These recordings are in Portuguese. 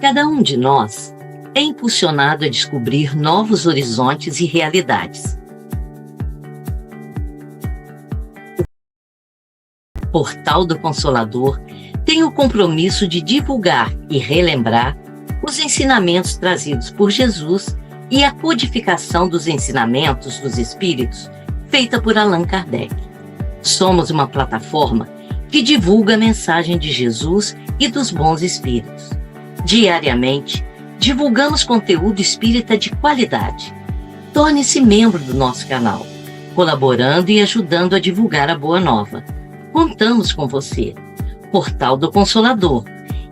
Cada um de nós é impulsionado a descobrir novos horizontes e realidades. O Portal do Consolador tem o compromisso de divulgar e relembrar os ensinamentos trazidos por Jesus e a codificação dos ensinamentos dos Espíritos feita por Allan Kardec. Somos uma plataforma que divulga a mensagem de Jesus e dos bons espíritos. Diariamente, divulgamos conteúdo espírita de qualidade. Torne-se membro do nosso canal, colaborando e ajudando a divulgar a Boa Nova. Contamos com você. Portal do Consolador.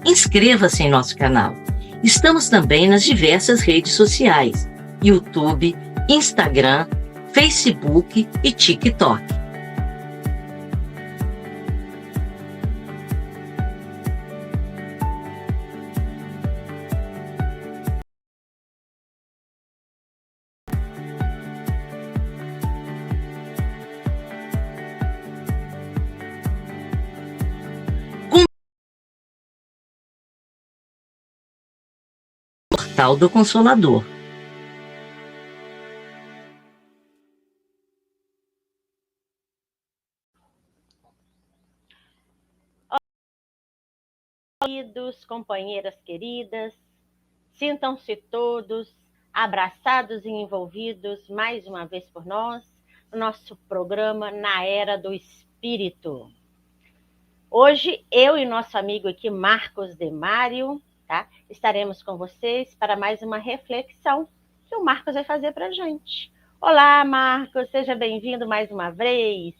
Inscreva-se em nosso canal. Estamos também nas diversas redes sociais: YouTube, Instagram, Facebook e TikTok. Portal do Consolador. Queridos, companheiras queridas, sintam-se todos abraçados e envolvidos mais uma vez por nós, no nosso programa Na Era do Espírito. Hoje, eu e nosso amigo aqui, Marcos Demário, tá? Estaremos com vocês para mais uma reflexão que o Marcos vai fazer para a gente. Olá, Marcos, seja bem-vindo mais uma vez.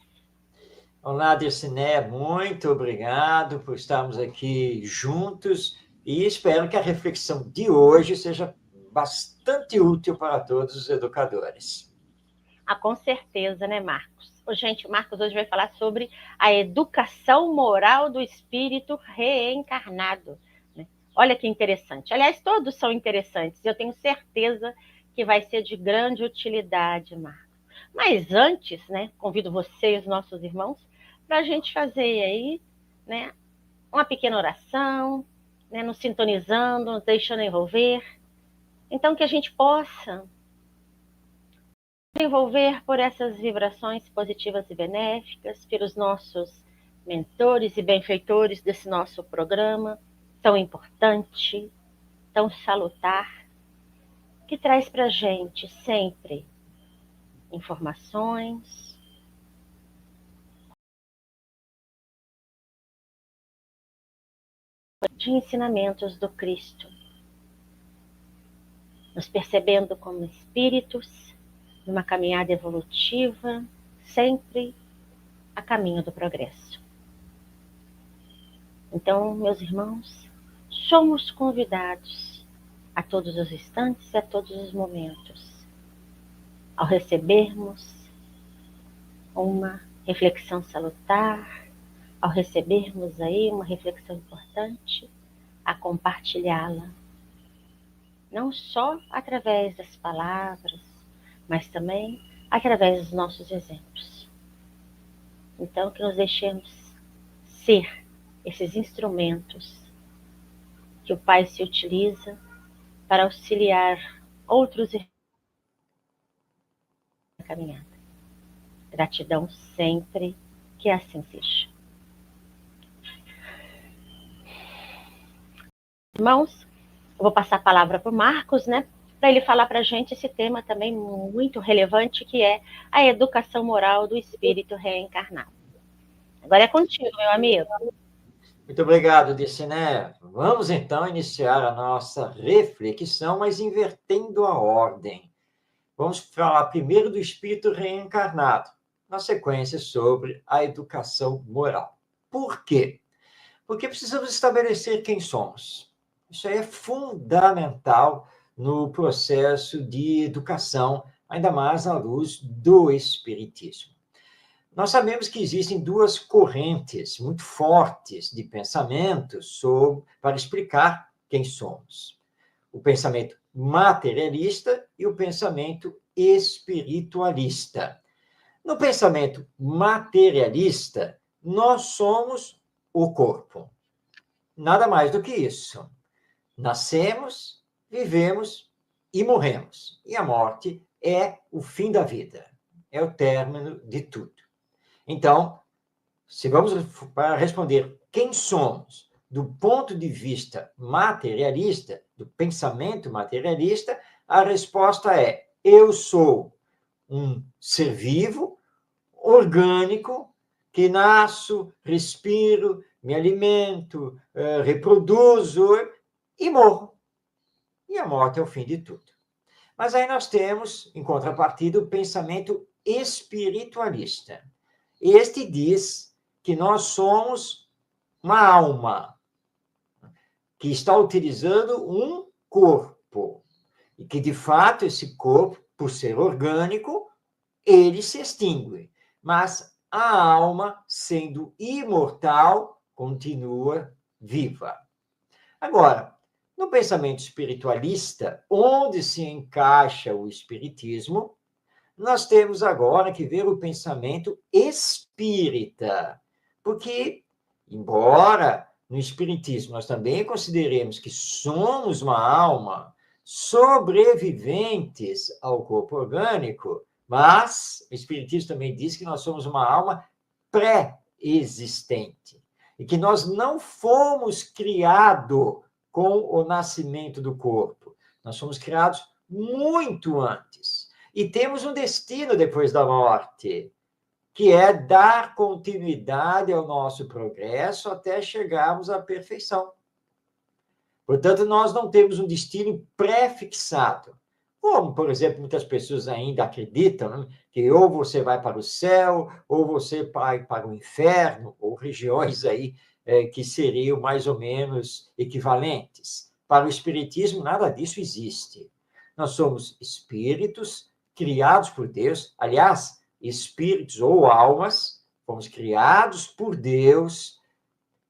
Olá, Dirciné, muito obrigado por estarmos aqui juntos e espero que a reflexão de hoje seja bastante útil para todos os educadores. Com certeza, né, Marcos? Gente, o Marcos hoje vai falar sobre a educação moral do espírito reencarnado. Né? Olha que interessante. Aliás, todos são interessantes. Eu tenho certeza que vai ser de grande utilidade, Marcos. Mas antes, né, convido você e os nossos irmãos para a gente fazer aí, né, uma pequena oração, né, nos sintonizando, nos deixando envolver. Então, que a gente possa envolver por essas vibrações positivas e benéficas, pelos nossos mentores e benfeitores desse nosso programa tão importante, tão salutar, que traz para a gente sempre informações, de ensinamentos do Cristo, nos percebendo como espíritos numa caminhada evolutiva, sempre a caminho do progresso. Então, meus irmãos, somos convidados a todos os instantes e a todos os momentos, ao recebermos uma reflexão salutar, ao recebermos aí uma reflexão importante, a compartilhá-la, não só através das palavras, mas também através dos nossos exemplos. Então, que nos deixemos ser esses instrumentos que o Pai se utiliza para auxiliar outros na caminhada. Gratidão sempre, que assim seja. Irmãos, eu vou passar a palavra para o Marcos, né? Para ele falar para a gente esse tema também muito relevante, que é a educação moral do espírito reencarnado. Agora é contigo, meu amigo. Muito obrigado, Dirciné. Vamos, então, iniciar a nossa reflexão, mas invertendo a ordem. Vamos falar primeiro do espírito reencarnado, na sequência sobre a educação moral. Por quê? Porque precisamos estabelecer quem somos. Isso aí é fundamental no processo de educação, ainda mais à luz do Espiritismo. Nós sabemos que existem duas correntes muito fortes de pensamento para explicar quem somos. O pensamento materialista e o pensamento espiritualista. No pensamento materialista, nós somos o corpo. Nada mais do que isso. Nascemos, vivemos e morremos. E a morte é o fim da vida, é o término de tudo. Então, se vamos para responder quem somos do ponto de vista materialista, do pensamento materialista, a resposta é: eu sou um ser vivo, orgânico, que nasço, respiro, me alimento, reproduzo e morro. E a morte é o fim de tudo. Mas aí nós temos, em contrapartida, o pensamento espiritualista. Este diz que nós somos uma alma que está utilizando um corpo. E que, de fato, esse corpo, por ser orgânico, ele se extingue. Mas a alma, sendo imortal, continua viva. Agora, no pensamento espiritualista, onde se encaixa o espiritismo, nós temos agora que ver o pensamento espírita. Porque, embora no espiritismo nós também consideremos que somos uma alma sobreviventes ao corpo orgânico, mas o espiritismo também diz que nós somos uma alma pré-existente e que nós não fomos criados com o nascimento do corpo. Nós fomos criados muito antes. E temos um destino depois da morte, que é dar continuidade ao nosso progresso até chegarmos à perfeição. Portanto, nós não temos um destino pré-fixado. Como, por exemplo, muitas pessoas ainda acreditam, né, que ou você vai para o céu, ou você vai para o inferno, ou regiões aí que seriam mais ou menos equivalentes. Para o espiritismo, nada disso existe. Nós somos espíritos criados por Deus, aliás, espíritos ou almas, fomos criados por Deus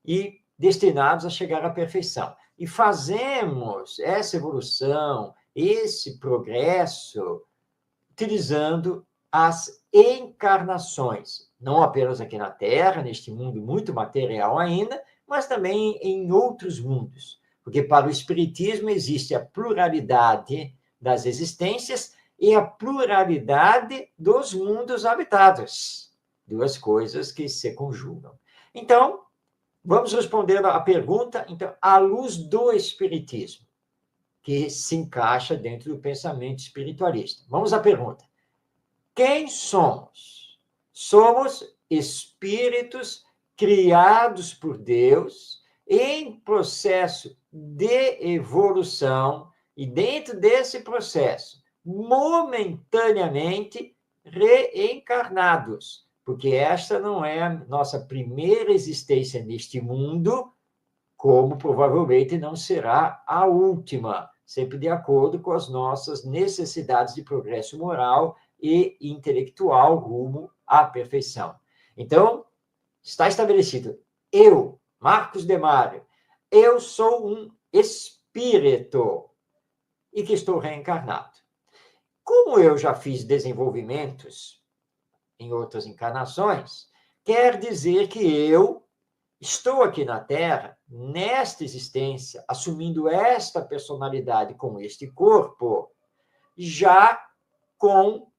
e destinados a chegar à perfeição. E fazemos essa evolução, esse progresso, utilizando as encarnações, não apenas aqui na Terra, neste mundo muito material ainda, mas também em outros mundos. Porque para o Espiritismo existe a pluralidade das existências e a pluralidade dos mundos habitados. Duas coisas que se conjugam. Então, vamos responder a pergunta, então, à luz do Espiritismo, que se encaixa dentro do pensamento espiritualista. Vamos à pergunta. Quem somos? Somos espíritos criados por Deus em processo de evolução e, dentro desse processo, momentaneamente reencarnados, porque esta não é a nossa primeira existência neste mundo, como provavelmente não será a última, sempre de acordo com as nossas necessidades de progresso moral e intelectual rumo à perfeição. Então, está estabelecido, eu, Marcos Demário, eu sou um espírito e que estou reencarnado. Como eu já fiz desenvolvimentos em outras encarnações, quer dizer que eu estou aqui na Terra, nesta existência, assumindo esta personalidade com este corpo, já com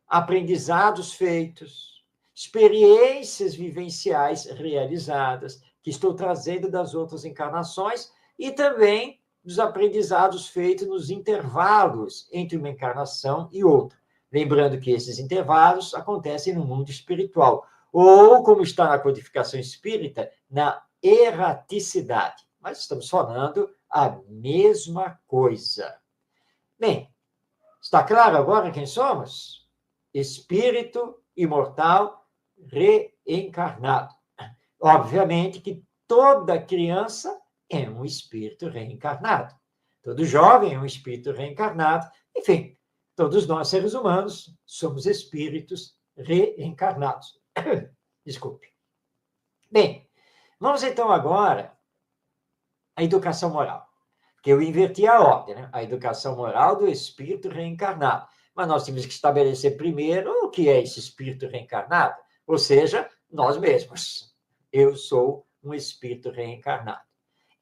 aprendizados feitos, experiências vivenciais realizadas, que estou trazendo das outras encarnações, e também dos aprendizados feitos nos intervalos entre uma encarnação e outra. Lembrando que esses intervalos acontecem no mundo espiritual, ou, como está na codificação espírita, na erraticidade. Mas estamos falando a mesma coisa. Bem, está claro agora quem somos? Espírito imortal reencarnado. Obviamente que toda criança é um espírito reencarnado. Todo jovem é um espírito reencarnado. Enfim, todos nós, seres humanos, somos espíritos reencarnados. Desculpe. Bem, vamos então agora à educação moral. Que eu inverti a ordem, né? A educação moral do espírito reencarnado. Mas nós temos que estabelecer primeiro o que é esse espírito reencarnado, ou seja, nós mesmos. Eu sou um espírito reencarnado.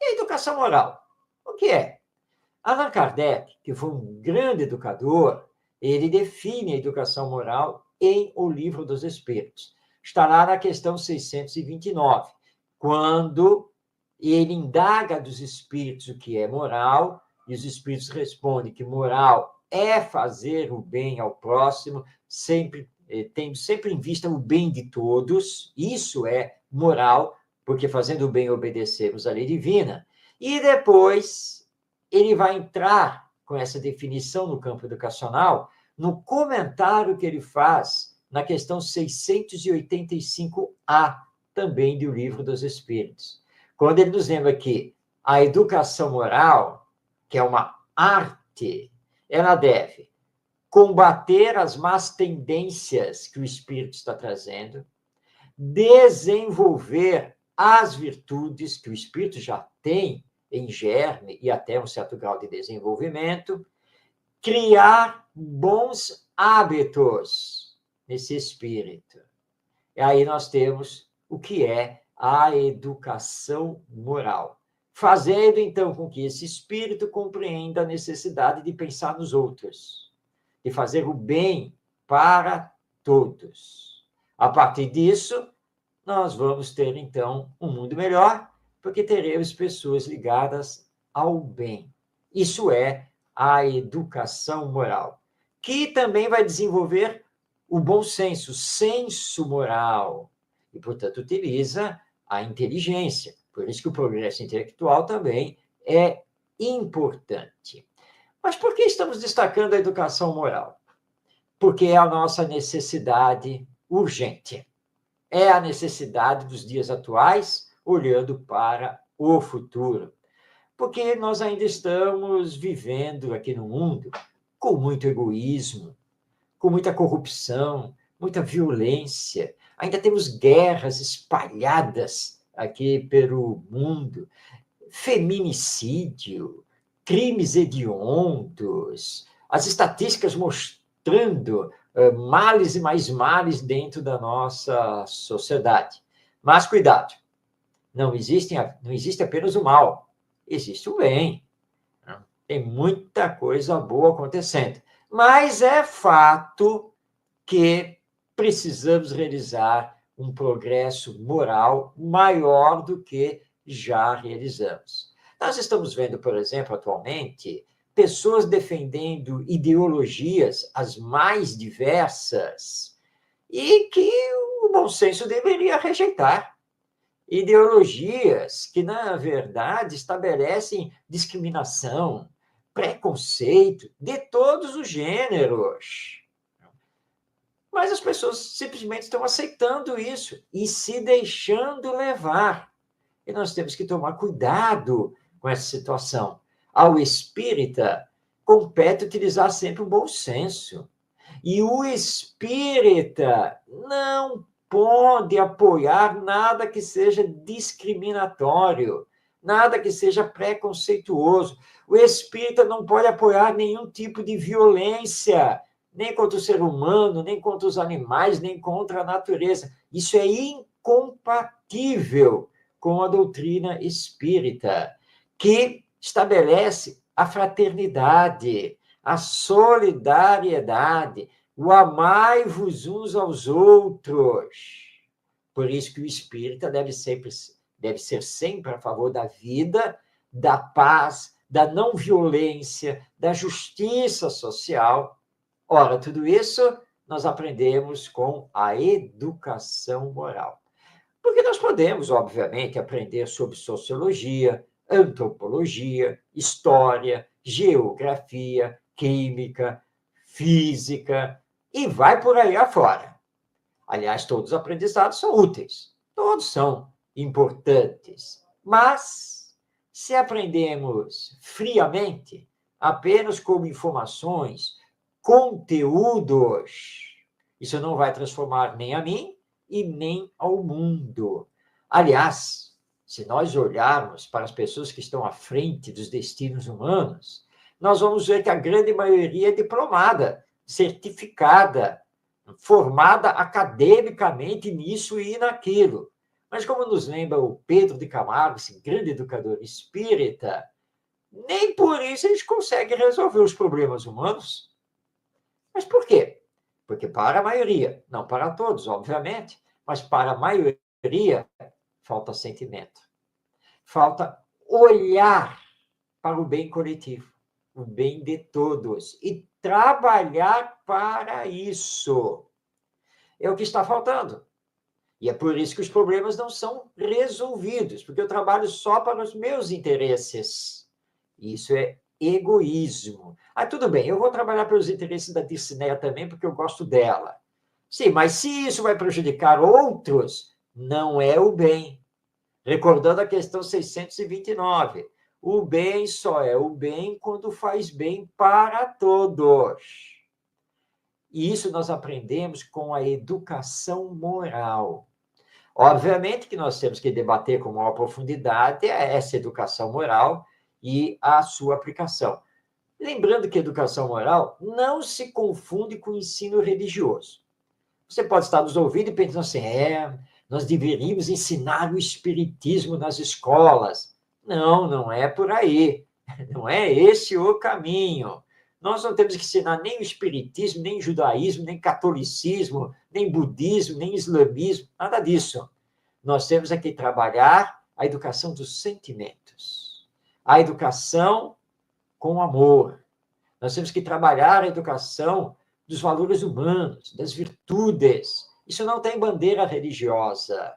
E a educação moral? O que é? Allan Kardec, que foi um grande educador, ele define a educação moral em O Livro dos Espíritos. Está lá na questão 629, quando ele indaga dos espíritos o que é moral, e os espíritos respondem que moral é fazer o bem ao próximo, tendo sempre em vista o bem de todos. Isso é moral, porque fazendo o bem obedecemos à lei divina. E depois ele vai entrar com essa definição no campo educacional no comentário que ele faz na questão 685A, também do Livro dos Espíritos, quando ele nos lembra que a educação moral, que é uma arte, ela deve combater as más tendências que o espírito está trazendo, desenvolver as virtudes que o espírito já tem em germe e até um certo grau de desenvolvimento, criar bons hábitos nesse espírito. E aí nós temos o que é a educação moral, fazendo então com que esse espírito compreenda a necessidade de pensar nos outros, de fazer o bem para todos. A partir disso, nós vamos ter então um mundo melhor, porque teremos pessoas ligadas ao bem. Isso é a educação moral, que também vai desenvolver o bom senso, senso moral, e, portanto, utiliza a inteligência. Por isso que o progresso intelectual também é importante. Mas por que estamos destacando a educação moral? Porque é a nossa necessidade urgente. É a necessidade dos dias atuais, olhando para o futuro. Porque nós ainda estamos vivendo aqui no mundo com muito egoísmo, com muita corrupção, muita violência. Ainda temos guerras espalhadas aqui pelo mundo, feminicídio, crimes hediondos, as estatísticas mostrando males e mais males dentro da nossa sociedade. Mas cuidado, não existe apenas o mal, existe o bem. Tem muita coisa boa acontecendo. Mas é fato que precisamos realizar um progresso moral maior do que já realizamos. Nós estamos vendo, por exemplo, atualmente, pessoas defendendo ideologias as mais diversas e que o bom senso deveria rejeitar. Ideologias que, na verdade, estabelecem discriminação, preconceito de todos os gêneros. Mas as pessoas simplesmente estão aceitando isso e se deixando levar. E nós temos que tomar cuidado com essa situação. Ao espírita, compete utilizar sempre o bom senso. E o espírita não pode apoiar nada que seja discriminatório, nada que seja preconceituoso. O espírita não pode apoiar nenhum tipo de violência, nem contra o ser humano, nem contra os animais, nem contra a natureza. Isso é incompatível com a doutrina espírita, que estabelece a fraternidade, a solidariedade, o amai-vos uns aos outros. Por isso que o espírita deve ser sempre a favor da vida, da paz, da não violência, da justiça social. Ora, tudo isso nós aprendemos com a educação moral. Porque nós podemos, obviamente, aprender sobre sociologia, antropologia, história, geografia, química, física, e vai por aí afora. Aliás, todos os aprendizados são úteis, todos são importantes, mas se aprendemos friamente, apenas como informações, conteúdos, isso não vai transformar nem a mim e nem ao mundo. Aliás, se nós olharmos para as pessoas que estão à frente dos destinos humanos, nós vamos ver que a grande maioria é diplomada, certificada, formada academicamente nisso e naquilo. Mas como nos lembra o Pedro de Camargo, esse grande educador espírita, nem por isso eles conseguem resolver os problemas humanos. Mas por quê? Porque para a maioria, não para todos, obviamente, mas para a maioria, falta sentimento. Falta olhar para o bem coletivo, o bem de todos, e trabalhar para isso. É o que está faltando. E é por isso que os problemas não são resolvidos, porque eu trabalho só para os meus interesses. Isso é egoísmo. Ah, tudo bem, eu vou trabalhar pelos interesses da Dircineia também, porque eu gosto dela. Sim, mas se isso vai prejudicar outros, não é o bem. Recordando a questão 629, o bem só é o bem quando faz bem para todos. E isso nós aprendemos com a educação moral. Obviamente que nós temos que debater com maior profundidade essa educação moral e a sua aplicação. Lembrando que educação moral não se confunde com ensino religioso. Você pode estar nos ouvindo e pensando assim, nós deveríamos ensinar o espiritismo nas escolas. Não, não é por aí. Não é esse o caminho. Nós não temos que ensinar nem o espiritismo, nem o judaísmo, nem catolicismo, nem budismo, nem islamismo, nada disso. Nós temos que trabalhar a educação dos sentimentos, a educação com amor. Nós temos que trabalhar a educação dos valores humanos, das virtudes. Isso não tem bandeira religiosa.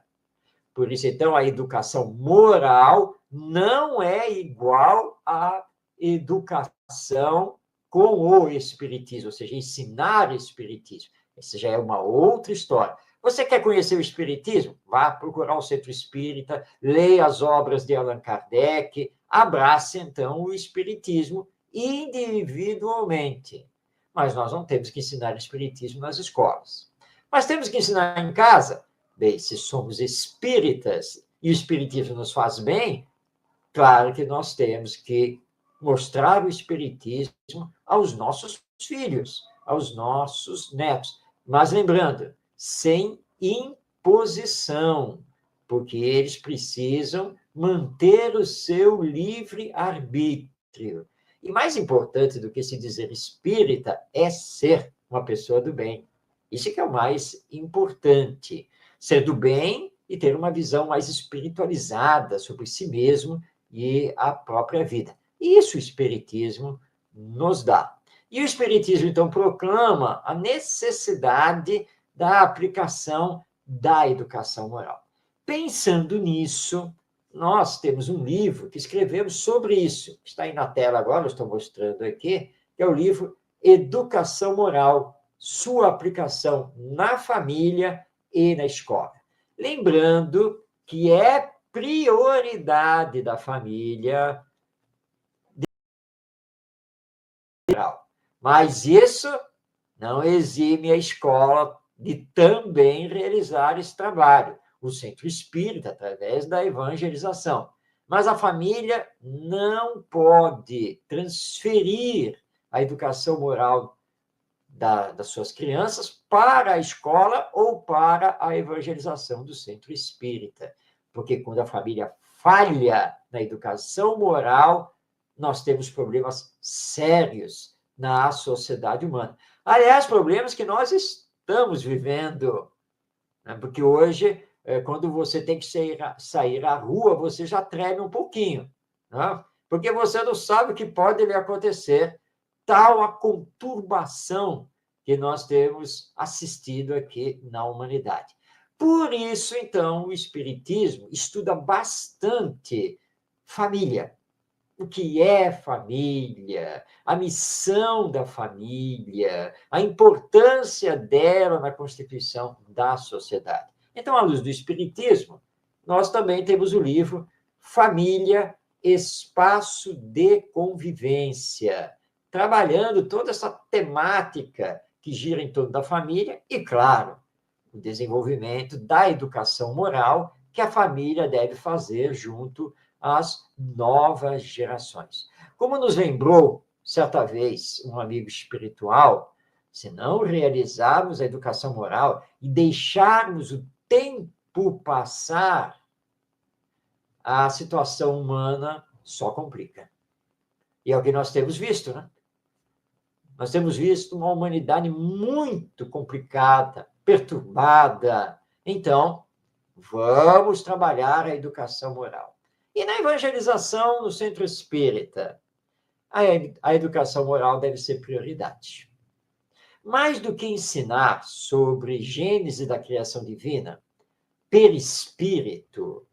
Por isso, então, a educação moral não é igual à educação com o espiritismo, ou seja, ensinar espiritismo. Essa já é uma outra história. Você quer conhecer o espiritismo? Vá procurar o Centro Espírita, leia as obras de Allan Kardec, abrace, então, o espiritismo individualmente. Mas nós não temos que ensinar espiritismo nas escolas. Mas temos que ensinar em casa? Bem, se somos espíritas e o espiritismo nos faz bem, claro que nós temos que mostrar o espiritismo aos nossos filhos, aos nossos netos. Mas lembrando, sem imposição, porque eles precisam manter o seu livre-arbítrio. E mais importante do que se dizer espírita é ser uma pessoa do bem. Isso que é o mais importante. Ser do bem e ter uma visão mais espiritualizada sobre si mesmo e a própria vida. Isso o Espiritismo nos dá. E o Espiritismo, então, proclama a necessidade da aplicação da educação moral. Pensando nisso, nós temos um livro que escrevemos sobre isso, que está aí na tela agora, eu estou mostrando aqui, que é o livro Educação Moral, sua aplicação na família e na escola. Lembrando que é prioridade da família, mas isso não exime a escola de também realizar esse trabalho, o Centro Espírita, através da evangelização. Mas a família não pode transferir a educação moral das suas crianças para a escola ou para a evangelização do Centro Espírita. Porque quando a família falha na educação moral, nós temos problemas sérios na sociedade humana. Aliás, problemas que nós estamos vivendo, né? Porque hoje, quando você tem que sair à rua, você já treme um pouquinho, né? Porque você não sabe o que pode lhe acontecer, tal a conturbação que nós temos assistido aqui na humanidade. Por isso, então, o Espiritismo estuda bastante família. O que é família, a missão da família, a importância dela na constituição da sociedade. Então, à luz do Espiritismo, nós também temos o livro Família, Espaço de Convivência, trabalhando toda essa temática que gira em torno da família e, claro, o desenvolvimento da educação moral que a família deve fazer junto às novas gerações. Como nos lembrou, certa vez, um amigo espiritual, se não realizarmos a educação moral e deixarmos o tempo passar, a situação humana só complica. E é o que nós temos visto, né? Nós temos visto uma humanidade muito complicada, perturbada. Então, vamos trabalhar a educação moral. E na evangelização no centro espírita, a educação moral deve ser prioridade. Mais do que ensinar sobre gênese da criação divina, perispírito,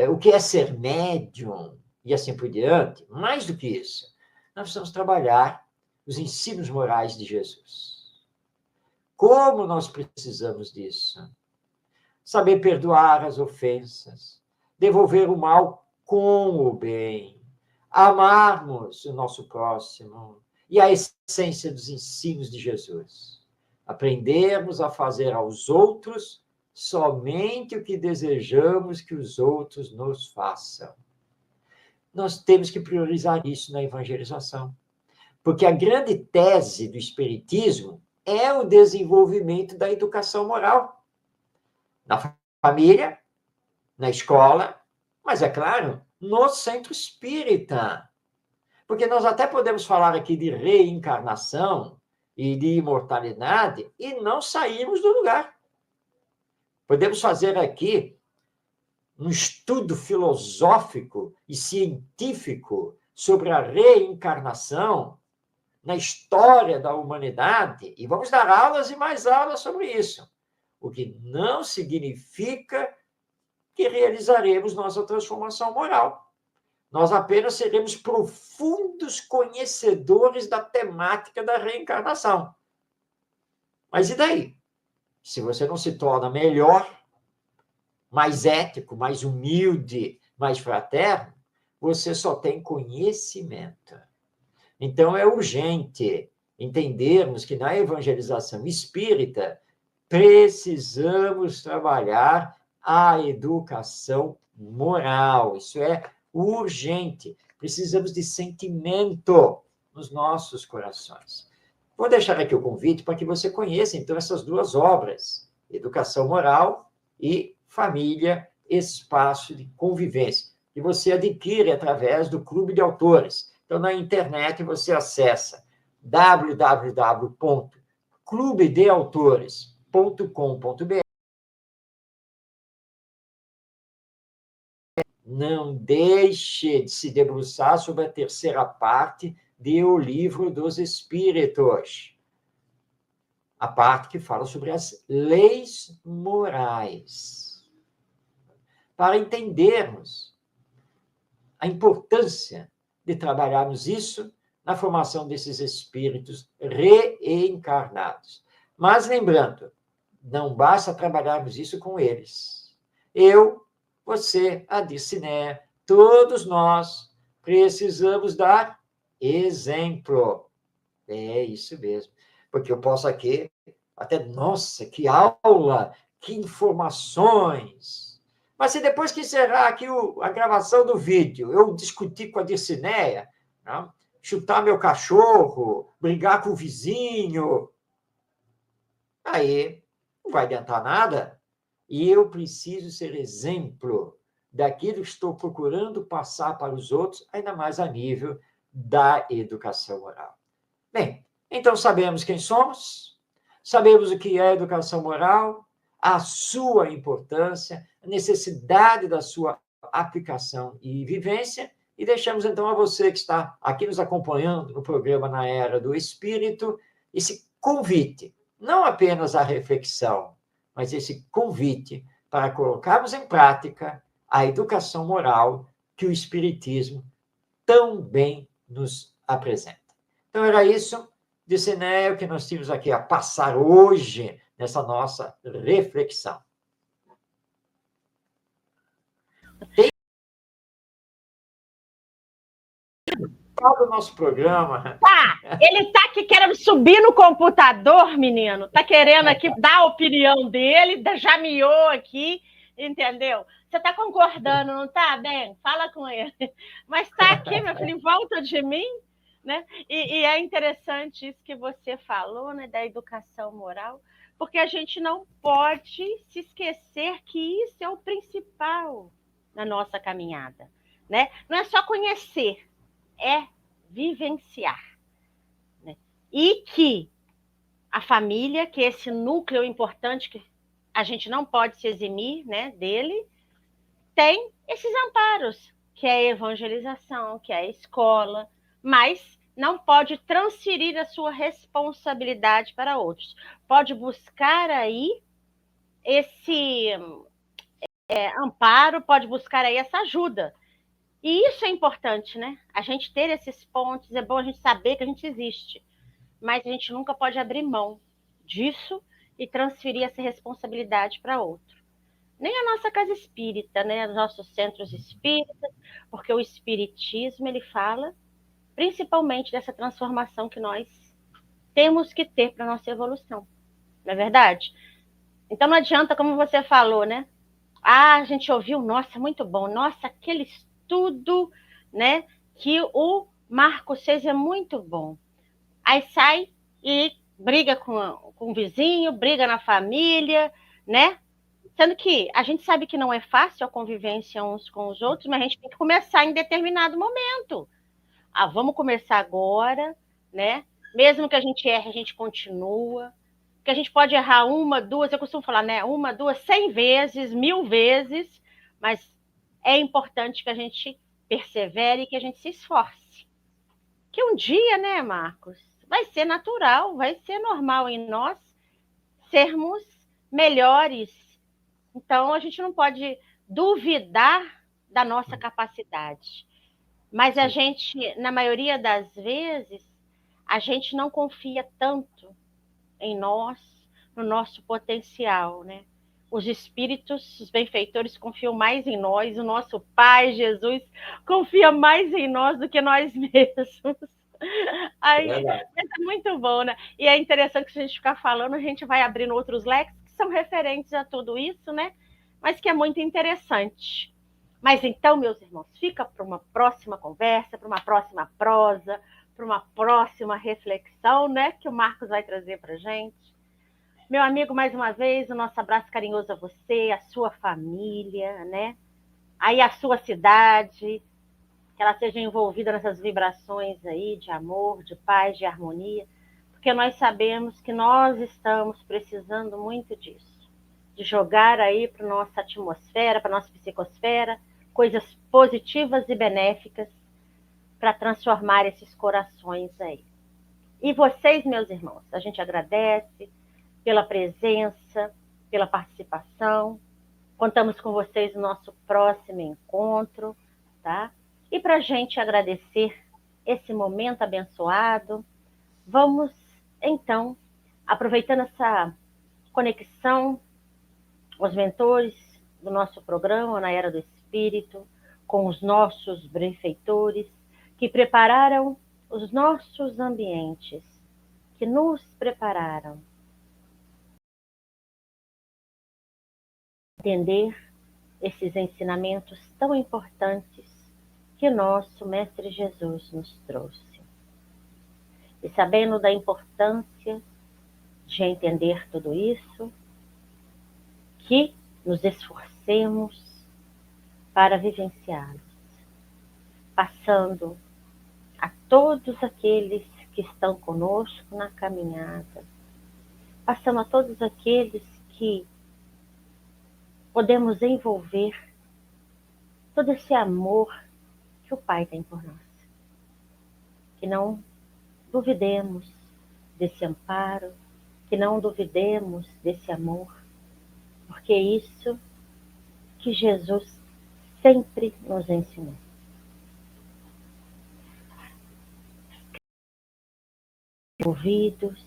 o que é ser médium e assim por diante, mais do que isso, nós precisamos trabalhar os ensinos morais de Jesus. Como nós precisamos disso? Saber perdoar as ofensas, devolver o mal com o bem, amarmos o nosso próximo e a essência dos ensinos de Jesus. Aprendermos a fazer aos outros somente o que desejamos que os outros nos façam. Nós temos que priorizar isso na evangelização, porque a grande tese do Espiritismo é o desenvolvimento da educação moral. Na família, na escola, mas, é claro, no centro espírita. Porque nós até podemos falar aqui de reencarnação e de imortalidade e não sairmos do lugar. Podemos fazer aqui um estudo filosófico e científico sobre a reencarnação na história da humanidade e vamos dar aulas e mais aulas sobre isso. O que não significa que realizaremos nossa transformação moral. Nós apenas seremos profundos conhecedores da temática da reencarnação. Mas e daí? Se você não se torna melhor, mais ético, mais humilde, mais fraterno, você só tem conhecimento. Então, é urgente entendermos que na evangelização espírita precisamos trabalhar a educação moral. Isso é urgente. Precisamos de sentimento nos nossos corações. Vou deixar aqui o convite para que você conheça, então, essas duas obras, Educação Moral e Família, Espaço de Convivência, que você adquire através do Clube de Autores. Então, na internet, você acessa www.clubedeautores.com.br. Não deixe de se debruçar sobre a terceira parte de O Livro dos Espíritos. A parte que fala sobre as leis morais. Para entendermos a importância de trabalharmos isso na formação desses espíritos reencarnados. Mas lembrando, não basta trabalharmos isso com eles. Eu, você, a Dirciné, todos nós precisamos dar exemplo. É isso mesmo. Porque eu posso aqui, até, nossa, que aula, que informações. Mas se depois que encerrar aqui a gravação do vídeo, eu discutir com a Dircinéia, né, chutar meu cachorro, brigar com o vizinho, aí não vai adiantar nada. E eu preciso ser exemplo daquilo que estou procurando passar para os outros, ainda mais a nível da educação moral. Bem, então sabemos quem somos, sabemos o que é educação moral, a sua importância, a necessidade da sua aplicação e vivência, e deixamos então a você que está aqui nos acompanhando no programa Na Era do Espírito, esse convite, não apenas à reflexão, mas esse convite para colocarmos em prática a educação moral que o Espiritismo tão bem nos apresenta. Então, era isso, Dirciné, o que nós tínhamos aqui a passar hoje nessa nossa reflexão. Qual do nosso programa? Tá, ele tá aqui querendo subir no computador, menino. Tá querendo aqui dar a opinião dele, já miou aqui, entendeu? Você tá concordando, não tá, Ben? Fala com ele. Mas tá aqui, meu filho, em volta de mim, né? E é interessante isso que você falou, né, da educação moral, porque a gente não pode se esquecer que isso é o principal na nossa caminhada, né? Não é só conhecer, é vivenciar, né? E que a família, que é esse núcleo importante que a gente não pode se eximir, né, dele, tem esses amparos, que é a evangelização, que é a escola, mas não pode transferir a sua responsabilidade para outros. Pode buscar aí esse amparo, pode buscar aí essa ajuda. E isso é importante, né? A gente ter esses pontos, é bom a gente saber que a gente existe, mas a gente nunca pode abrir mão disso e transferir essa responsabilidade para outro. Nem a nossa casa espírita, né? Os nossos centros espíritas, porque o espiritismo ele fala principalmente dessa transformação que nós temos que ter para a nossa evolução, não é verdade? Então não adianta, como você falou, né? Ah, a gente ouviu, nossa, muito bom, nossa, aquele estudo, né? Que o Marcos fez é muito bom. Aí sai e briga com o vizinho, briga na família, né? Sendo que a gente sabe que não é fácil a convivência uns com os outros, mas a gente tem que começar em determinado momento. Ah, vamos começar agora, né? Mesmo que a gente erre, a gente continua. Que a gente pode errar uma, duas, eu costumo falar, né? Uma, duas, 100 vezes, 1000 vezes, mas é importante que a gente persevere e que a gente se esforce. Que um dia, né, Marcos, vai ser natural, vai ser normal em nós sermos melhores. Então, a gente não pode duvidar da nossa capacidade. Mas a gente, na maioria das vezes, a gente não confia tanto em nós, no nosso potencial, né? Os espíritos, os benfeitores confiam mais em nós, o nosso Pai, Jesus, confia mais em nós do que nós mesmos. Ai, é muito bom, né? E é interessante que se a gente ficar falando, a gente vai abrindo outros leques que são referentes a tudo isso, né? Mas que é muito interessante. Mas então, meus irmãos, fica para uma próxima conversa, para uma próxima prosa, para uma próxima reflexão, né? Que o Marcos vai trazer para a gente. Meu amigo, mais uma vez, o nosso abraço carinhoso a você, a sua família, né? Aí a sua cidade, que ela seja envolvida nessas vibrações aí de amor, de paz, de harmonia, porque nós sabemos que nós estamos precisando muito disso, de jogar aí para nossa atmosfera, para nossa psicosfera, coisas positivas e benéficas para transformar esses corações aí. E vocês, meus irmãos, a gente agradece pela presença, pela participação. Contamos com vocês no nosso próximo encontro, tá? E para a gente agradecer esse momento abençoado, vamos, então, aproveitando essa conexão com os mentores do nosso programa Na Era do Espírito, com os nossos benfeitores, que prepararam os nossos ambientes, que nos prepararam a entender esses ensinamentos tão importantes que nosso Mestre Jesus nos trouxe. E sabendo da importância de entender tudo isso, que nos esforcemos para vivenciá-los, passando a todos aqueles que estão conosco na caminhada, passando a todos aqueles que podemos envolver todo esse amor que o Pai tem por nós. Que não duvidemos desse amparo, que não duvidemos desse amor, porque é isso que Jesus sempre nos ensinou. Ouvidos,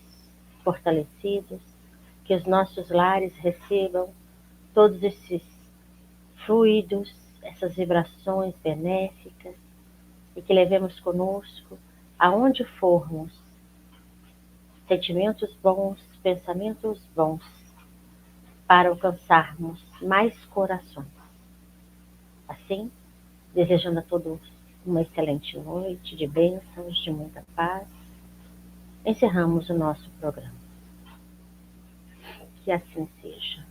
fortalecidos, que os nossos lares recebam todos esses fluidos, essas vibrações benéficas, e que levemos conosco, aonde formos, sentimentos bons, pensamentos bons, para alcançarmos mais corações. Assim, desejando a todos uma excelente noite de bênçãos, de muita paz, encerramos o nosso programa. Que assim seja.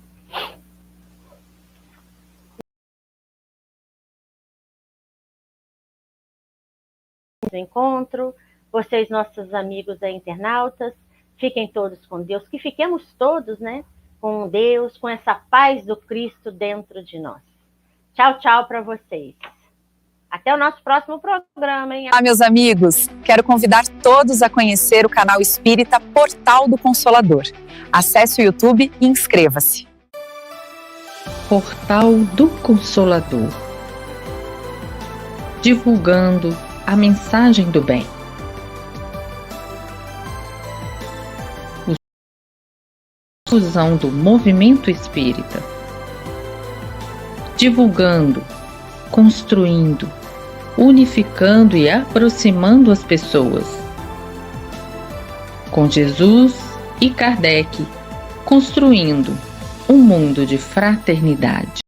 encontro. Vocês, nossos amigos internautas, fiquem todos com Deus, que fiquemos todos, né, com Deus, com essa paz do Cristo dentro de nós. Tchau, tchau para vocês. Até o nosso próximo programa, hein? Olá, meus amigos. Quero convidar todos a conhecer o canal espírita Portal do Consolador. Acesse o YouTube e inscreva-se. Portal do Consolador. Divulgando a mensagem do bem. Fusão do movimento espírita. Divulgando, construindo, unificando e aproximando as pessoas. Com Jesus e Kardec, construindo um mundo de fraternidade.